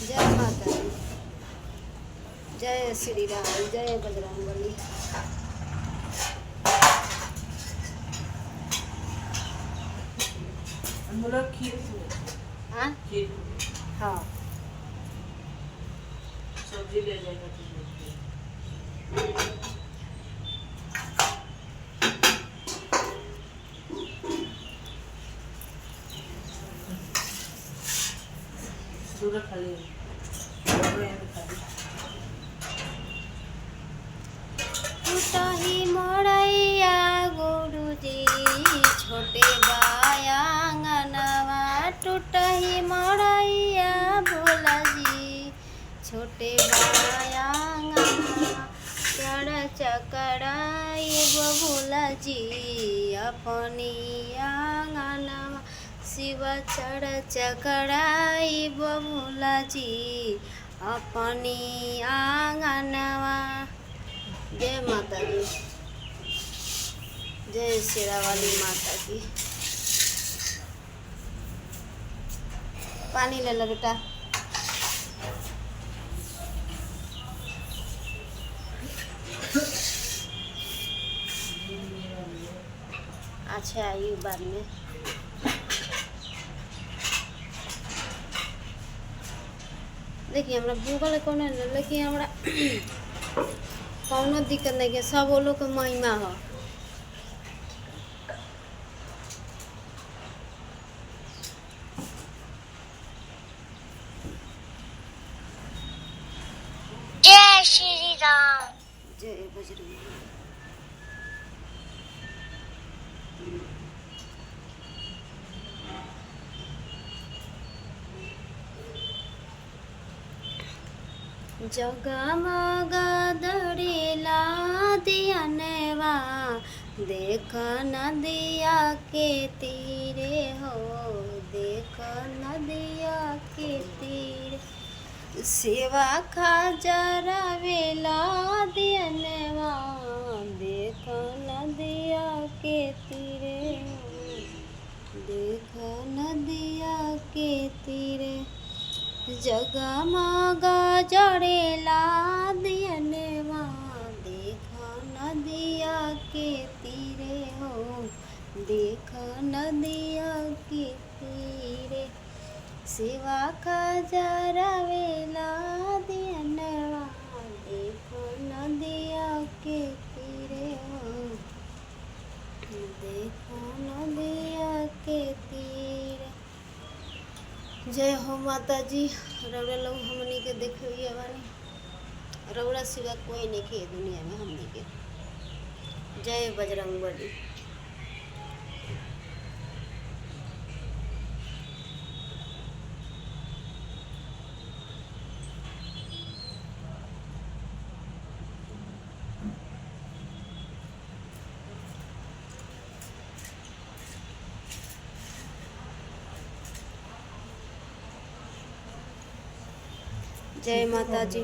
जय माता दी, जय श्री राम, जय बजरंगबली। हाँ हाँ सब्जी ले जाएगा दूध खाली टूटही मोड़ैया गुरुजी छोटे बायांगनवा, टूटही मोड़ैया भोला जी छोटे बायांगनवा, चढ़ चकराई भोला जी अपनी आंगनवा, शिव चढ़ चकराई भोला जी अपनी आंगनवा। जय माता दी, जय शेरावाली माता की। पानी ले लो बेटा। अच्छा आइए बाद में। देखिए हमरा गूगल कौन है, लेकिन हमरा कौनो दिक्कत नहीं है, सब वो लोग के महिमा है। जय श्री राम, जय बजरंग। जगमगा दड़ेला दियनवा, देख नदिया के तीरे हो, देख नदिया के तीरे, सेवा खाजरा वेला दियनवा, देख नदिया के तीरे हो, देख नदिया के तीरे, जगमगा जड़ेला दियनवा, देख नदिया के तीरे हो, देख नदिया के तीरे, सेवा खाजरा वेला दियनवा, देख नदिया के तीरे हो, देख नदिया के तीरे। जय हो माता जी। रौरा लोग हमनी के देखिए बानी, रौरा सिवा कोई नहीं के दुनिया में हमनी के। जय बजरंगबली। जय माता जी।